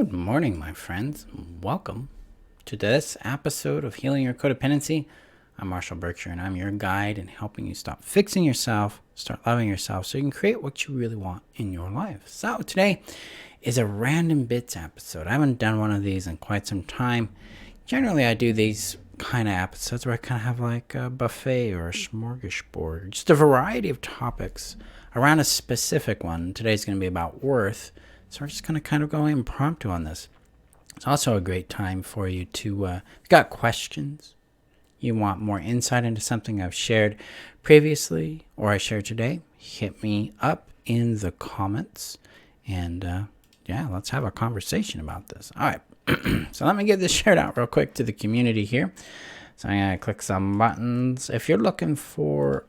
Good morning, my friends. Welcome to this episode of Healing Your Codependency. I'm Marshall Berkshire, and I'm your guide in helping you stop fixing yourself, start loving yourself, so you can create what you really want in your life. So today is a random bits episode. I haven't done one of these in quite some time. Generally, I do these kind of episodes where I kind of have like a buffet or a smorgasbord, just a variety of topics around a specific one. Today's going to be about worth. So we're just going to kind of go impromptu on this. It's also a great time for you to, if you got questions, you want more insight into something I've shared previously or I shared today, hit me up in the comments and let's have a conversation about this. All right, so let me get this shared out real quick to the community here. So I'm going to click some buttons. If you're looking for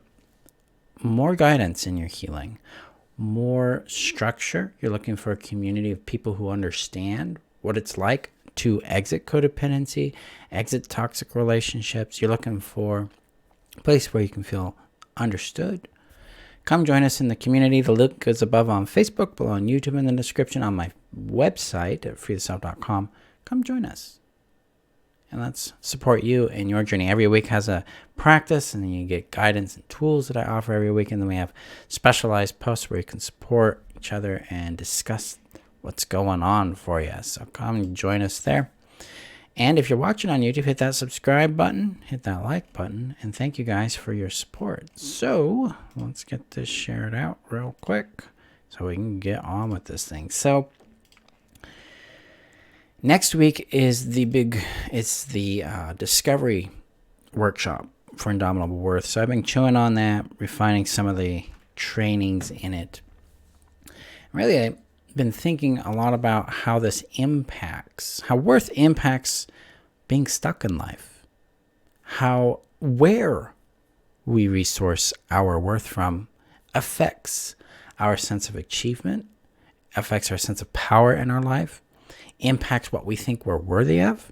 more guidance in your healing, more structure, you're looking for a community of people who understand what it's like to exit codependency, exit toxic relationships, you're looking for a place where you can feel understood, come join us in the community. The link is above on Facebook, below on YouTube, in the description, on my website at freetheself.com. Come join us and let's support you in your journey. Every week has a practice, and then you get guidance and tools that I offer every week. And then we have specialized posts where you can support each other and discuss what's going on for you. So come and join us there. And if you're watching on YouTube, hit that subscribe button, hit that like button, and thank you guys for your support. So let's get this shared out real quick so we can get on with this thing. So next week is the discovery workshop for Indomitable Worth. So I've been chewing on that, refining some of the trainings in it. Really, I've been thinking a lot about how this impacts, how worth impacts being stuck in life. Where we resource our worth from affects our sense of achievement, affects our sense of power in our life, impacts what we think we're worthy of,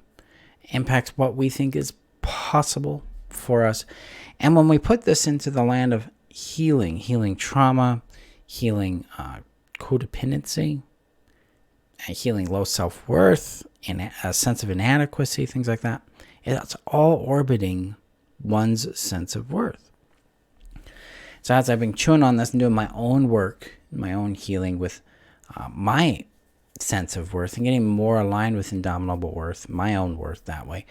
impacts what we think is possible for us. And when we put this into the land of healing trauma, healing codependency, healing low self-worth, and a sense of inadequacy, things like that, it's all orbiting one's sense of worth. So as I've been chewing on this and doing my own work, my own healing with my sense of worth and getting more aligned with Indomitable Worth, my own worth that way,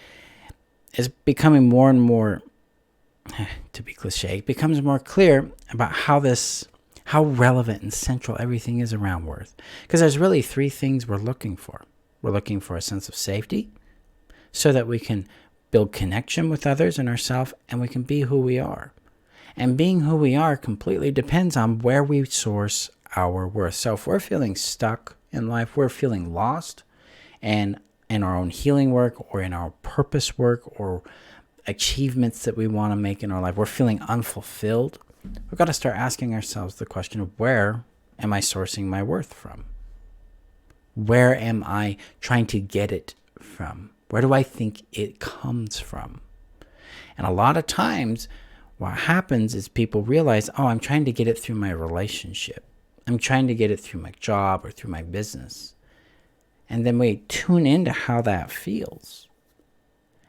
is becoming more and more, to be cliche, it becomes more clear about how relevant and central everything is around worth. Because there's really three things we're looking for. We're looking for a sense of safety so that we can build connection with others and ourselves, and we can be who we are. And being who we are completely depends on where we source our worth. So if we're feeling stuck in life, we're feeling lost, and in our own healing work or in our purpose work or achievements that we want to make in our life, we're feeling unfulfilled, we've got to start asking ourselves the question of, where am I sourcing my worth from? Where am I trying to get it from? Where do I think it comes from? And a lot of times what happens is people realize, I'm trying to get it through my relationship. I'm trying to get it through my job or through my business. And then we tune into how that feels.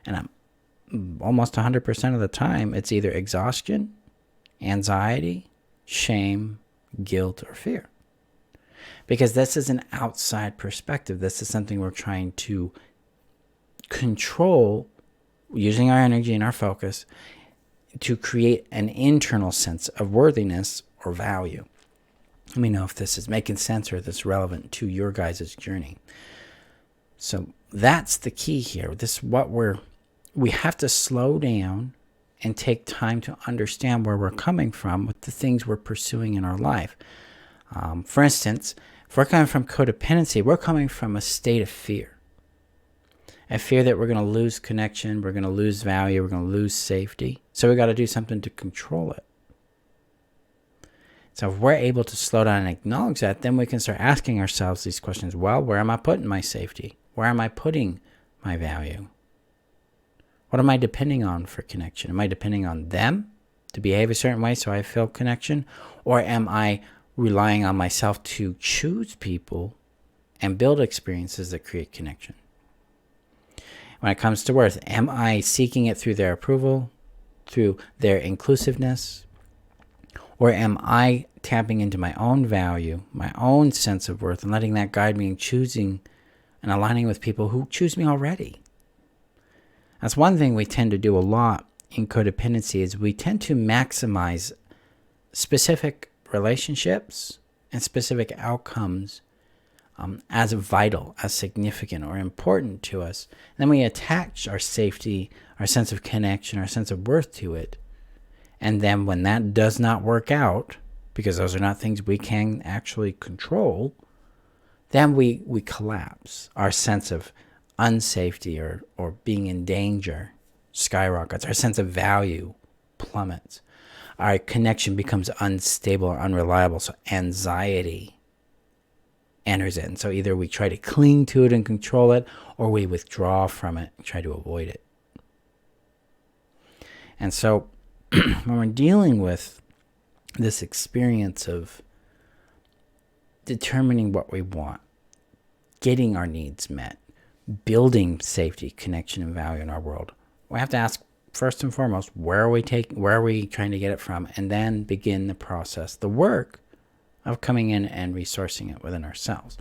And I'm almost 100% of the time, it's either exhaustion, anxiety, shame, guilt, or fear. Because this is an outside perspective. This is something we're trying to control using our energy and our focus to create an internal sense of worthiness or value. Let me know if this is making sense or if this is relevant to your guys' journey. So that's the key here. We have to slow down and take time to understand where we're coming from with the things we're pursuing in our life. For instance, if we're coming from codependency, we're coming from a state of fear. A fear that we're going to lose connection, we're going to lose value, we're going to lose safety. So we got to do something to control it. So if we're able to slow down and acknowledge that, then we can start asking ourselves these questions. Well, where am I putting my safety? Where am I putting my value? What am I depending on for connection? Am I depending on them to behave a certain way so I feel connection? Or am I relying on myself to choose people and build experiences that create connection. When it comes to worth, am I seeking it through their approval, through their inclusiveness, or am I tapping into my own value, my own sense of worth, and letting that guide me in choosing and aligning with people who choose me already? That's one thing we tend to do a lot in codependency, is we tend to maximize specific relationships and specific outcomes as vital, as significant or important to us. Then we attach our safety, our sense of connection, our sense of worth to it. And then when that does not work out, because those are not things we can actually control, then we collapse. Our sense of unsafety or being in danger skyrockets. Our sense of value plummets. Our connection becomes unstable or unreliable. So anxiety enters in. So either we try to cling to it and control it, or we withdraw from it and try to avoid it. And so when we're dealing with this experience of determining what we want, getting our needs met, building safety, connection, and value in our world, we have to ask first and foremost, where are we trying to get it from? And then begin the process, the work of coming in and resourcing it within ourselves.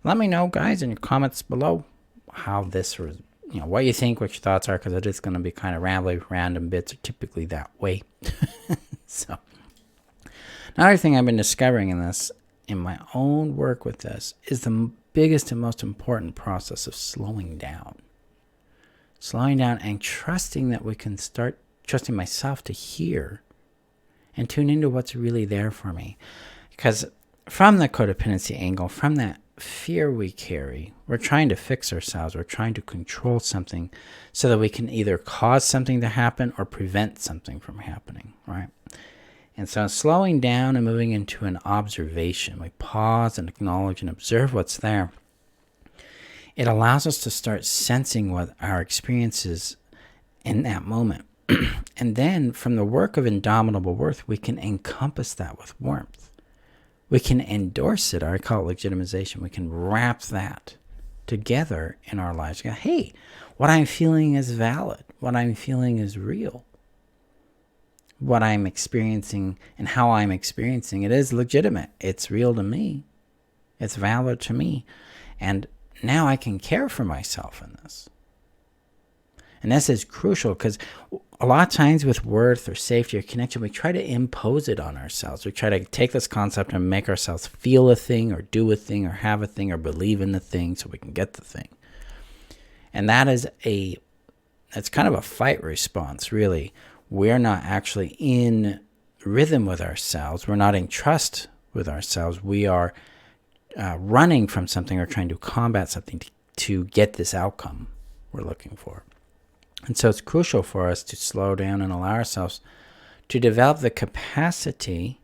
Let me know, guys, in your comments below how this was, what you think, what your thoughts are, because it is going to be kind of rambly. Random bits are typically that way. So, another thing I've been discovering in my own work with this, is the biggest and most important process of slowing down. Slowing down and trusting that we can start trusting myself to hear and tune into what's really there for me. Because from the codependency angle, from that fear we carry, we're trying to fix ourselves. We're trying to control something so that we can either cause something to happen or prevent something from happening, right? And so slowing down and moving into an observation, we pause and acknowledge and observe what's there. It allows us to start sensing what our experience is in that moment. And then from the work of Indomitable Worth, we can encompass that with warmth. We can endorse it, or I call it legitimization. We can wrap that together in our lives. Go, hey, what I'm feeling is valid. What I'm feeling is real. What I'm experiencing and how I'm experiencing it is legitimate. It's real to me. It's valid to me. And now I can care for myself in this. And this is crucial, because a lot of times with worth or safety or connection, we try to impose it on ourselves. We try to take this concept and make ourselves feel a thing or do a thing or have a thing or believe in the thing so we can get the thing. And that's kind of a fight response, really. We're not actually in rhythm with ourselves. We're not in trust with ourselves. We are running from something or trying to combat something to get this outcome we're looking for. And so it's crucial for us to slow down and allow ourselves to develop the capacity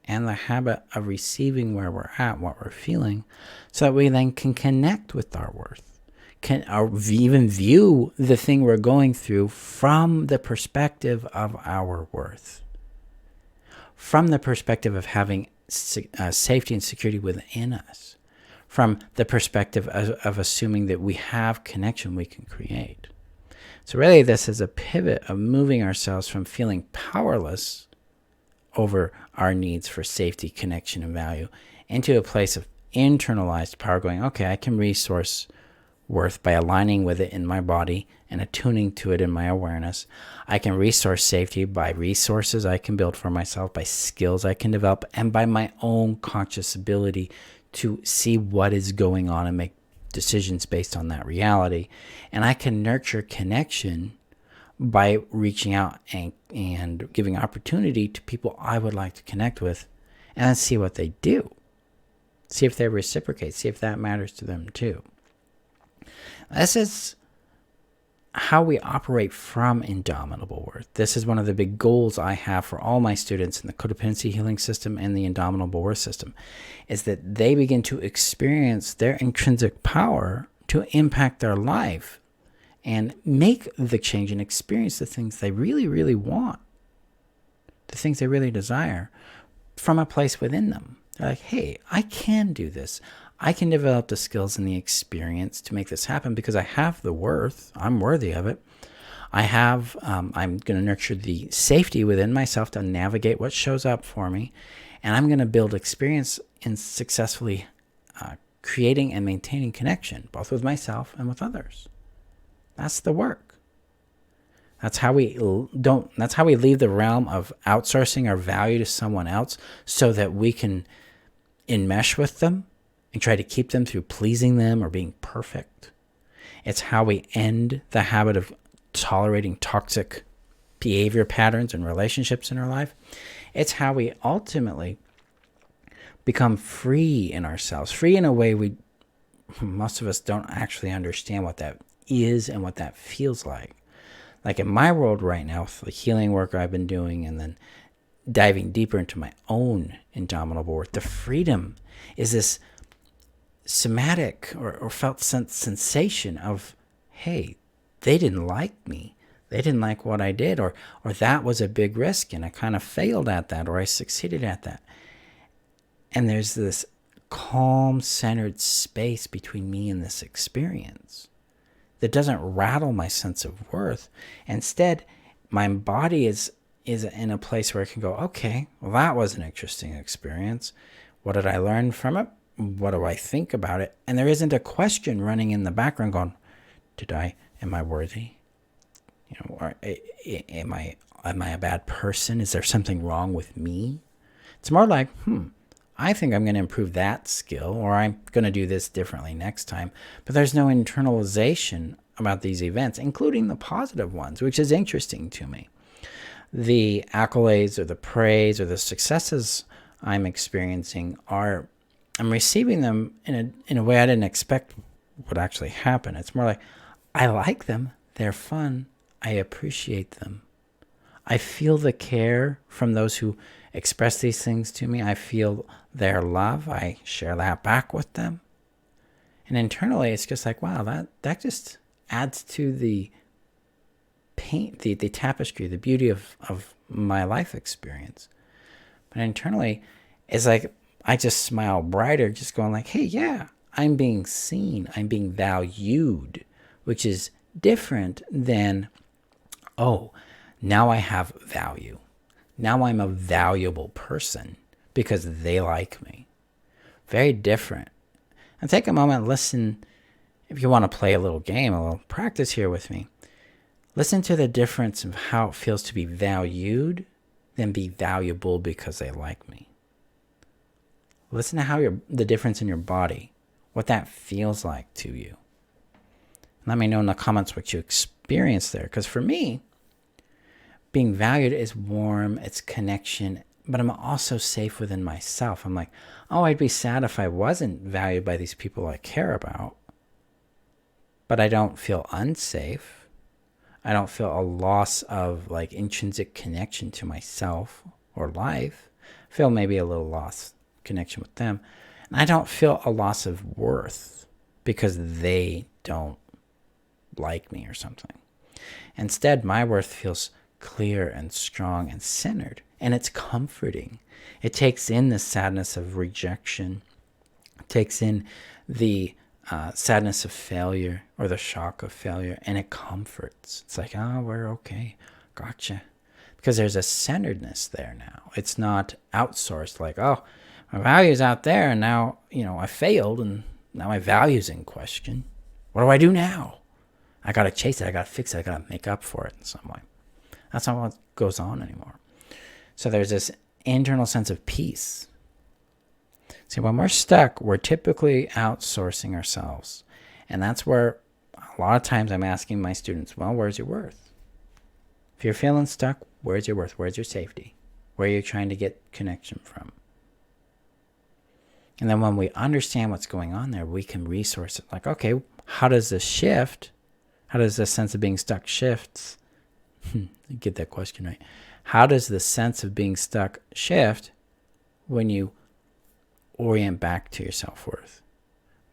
and the habit of receiving where we're at, what we're feeling, so that we then can connect with our worth, can even view the thing we're going through from the perspective of our worth, from the perspective of having safety and security within us, from the perspective of assuming that we have connection we can create. So really, this is a pivot of moving ourselves from feeling powerless over our needs for safety, connection, and value into a place of internalized power, going, okay, I can resource worth by aligning with it in my body and attuning to it in my awareness. I can resource safety by resources I can build for myself, by skills I can develop, and by my own conscious ability to see what is going on and make decisions based on that reality. And I can nurture connection by reaching out and giving opportunity to people I would like to connect with, and then see what they do. See if they reciprocate. See if that matters to them too. This is how we operate from Indomitable Worth. This is one of the big goals I have for all my students in the codependency healing system and the Indomitable Worth system, is that they begin to experience their intrinsic power to impact their life and make the change and experience the things they really, really want, the things they really desire, from a place within them. They're like, hey, I can do this. I can develop the skills and the experience to make this happen because I have the worth. I'm worthy of it. I'm going to nurture the safety within myself to navigate what shows up for me. And I'm going to build experience in successfully creating and maintaining connection, both with myself and with others. That's the work. That's how we leave the realm of outsourcing our value to someone else so that we can enmesh with them and try to keep them through pleasing them or being perfect. It's how we end the habit of tolerating toxic behavior patterns and relationships in our life. It's how we ultimately become free in ourselves, free in a way most of us don't actually understand what that is and what that feels like. Like in my world right now, with the healing work I've been doing and then diving deeper into my own indomitable work, the freedom is this somatic or felt sensation of, hey, they didn't like me. They didn't like what I did, or that was a big risk and I kind of failed at that, or I succeeded at that. And there's this calm, centered space between me and this experience that doesn't rattle my sense of worth. Instead, my body is in a place where I can go, okay, well, that was an interesting experience. What did I learn from it? What do I think about it? And there isn't a question running in the background going, am I worthy? Or am I a bad person? Is there something wrong with me? It's more like, I think I'm going to improve that skill, or I'm going to do this differently next time. But there's no internalization about these events, including the positive ones, which is interesting to me. The accolades or the praise or the successes I'm experiencing I'm receiving them in a way I didn't expect would actually happen. It's more like, I like them. They're fun. I appreciate them. I feel the care from those who express these things to me. I feel their love. I share that back with them. And internally, it's just like, wow, that just adds to the paint, the tapestry, the beauty of my life experience. But internally, it's like I just smile brighter, just going like, hey, yeah, I'm being seen. I'm being valued, which is different than, oh, now I have value. Now I'm a valuable person because they like me. Very different. And take a moment, listen. If you want to play a little game, a little practice here with me, listen to the difference of how it feels to be valued than be valuable because they like me. Listen to how the difference in your body, what that feels like to you. Let me know in the comments what you experienced there. Because for me, being valued is warm, it's connection, but I'm also safe within myself. I'm like, oh, I'd be sad if I wasn't valued by these people I care about. But I don't feel unsafe. I don't feel a loss of like intrinsic connection to myself or life. I feel maybe a little lost connection with them. And I don't feel a loss of worth because they don't like me or something. Instead, my worth feels clear and strong and centered, and it's comforting. It takes in the sadness of rejection. It takes in the sadness of failure or the shock of failure, and it comforts. It's like, oh, we're okay. Gotcha. Because there's a centeredness there now. It's not outsourced like, oh, my value's out there, and now, I failed, and now my value's in question. What do I do now? I got to chase it. I got to fix it. I got to make up for it in some way. That's not what goes on anymore. So there's this internal sense of peace. See, when we're stuck, we're typically outsourcing ourselves. And that's where a lot of times I'm asking my students, well, where's your worth? If you're feeling stuck, where's your worth? Where's your safety? Where are you trying to get connection from? And then when we understand what's going on there, we can resource it. Like, okay, how does this shift? How does this sense of being stuck shifts? Get that question right. How does the sense of being stuck shift when you orient back to your self-worth,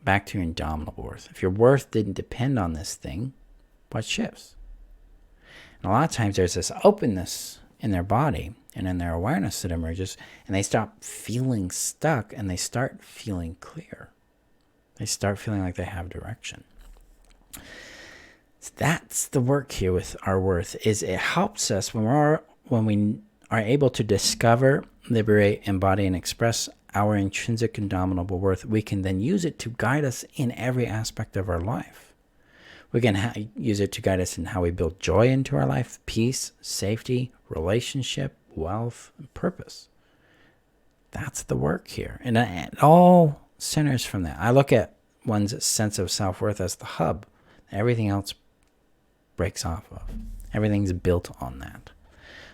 back to your indomitable worth? If your worth didn't depend on this thing, what shifts? And a lot of times there's this openness in their body and in their awareness that emerges, and they stop feeling stuck and they start feeling clear. They start feeling like they have direction. So that's the work here with our worth, is it helps us when we are able to discover, liberate, embody, and express our intrinsic indomitable worth. We can then use it to guide us in every aspect of our life. We can use it to guide us in how we build joy into our life, peace, safety, relationship, wealth, and purpose. That's the work here. And it all centers from that. I look at one's sense of self-worth as the hub. Everything else breaks off of. Everything's built on that.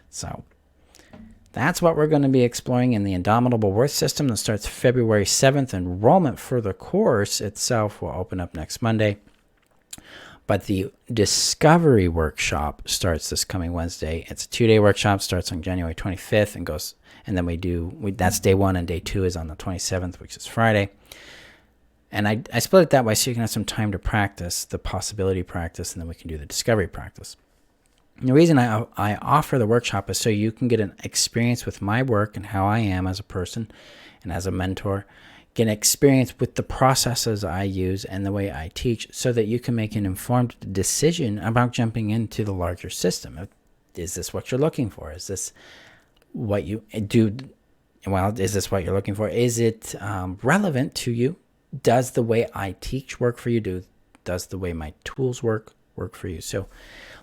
So that's what we're going to be exploring in the Indomitable Worth System that starts February 7th. Enrollment for the course itself will open up next Monday. But the Discovery Workshop starts this coming Wednesday. It's a 2-day workshop, starts on January 25th and goes, and then that's day 1, and day 2 is on the 27th, which is Friday. And I split it that way so you can have some time to practice the possibility practice, and then we can do the discovery practice. And the reason I offer the workshop is so you can get an experience with my work and how I am as a person and as a mentor. Get an experience with the processes I use and the way I teach so that you can make an informed decision about jumping into the larger system. Is this what you're looking for? Is this what you do? Well, is this what you're looking for? Is it relevant to you? Does the way I teach work for you? Does the way my tools work for you? So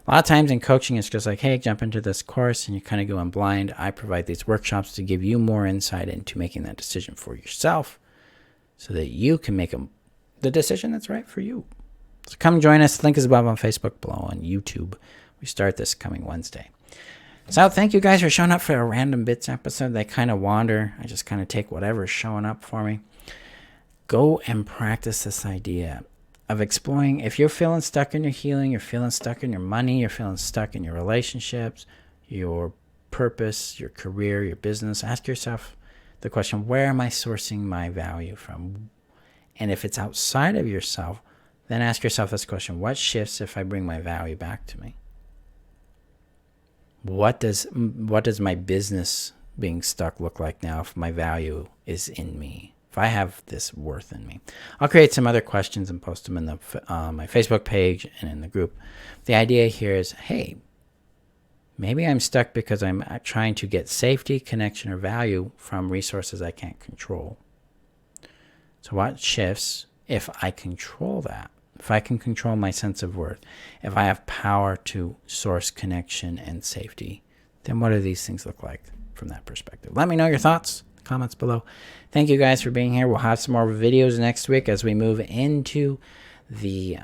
a lot of times in coaching, it's just like, hey, jump into this course, and you kind of go in blind. I provide these workshops to give you more insight into making that decision for yourself, so that you can make the decision that's right for you. So come join us. The link is above on Facebook, below on YouTube. We start this coming Wednesday. So thank you guys for showing up for a Random Bits episode. They kind of wander. I just kind of take whatever's showing up for me. Go and practice this idea of exploring. If you're feeling stuck in your healing, you're feeling stuck in your money, you're feeling stuck in your relationships, your purpose, your career, your business, ask yourself the question, where am I sourcing my value from? And if it's outside of yourself, then ask yourself this question, what shifts if I bring my value back to me? What does my business being stuck look like now if my value is in me? If I have this worth in me? I'll create some other questions and post them in my Facebook page and in the group. The idea here is, hey, maybe I'm stuck because I'm trying to get safety, connection, or value from resources I can't control. So what shifts if I control that? If I can control my sense of worth, if I have power to source connection and safety, then what do these things look like from that perspective? Let me know your thoughts in the comments below. Thank you guys for being here. We'll have some more videos next week as we move into the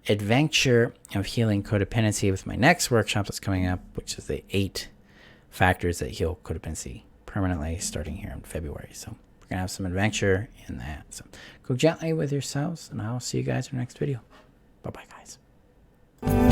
adventure of healing codependency with my next workshop that's coming up, which is the 8 factors that heal codependency permanently, starting here in February. So we're going to have some adventure in that. So go gently with yourselves, and I'll see you guys in the next video. Bye-bye, guys.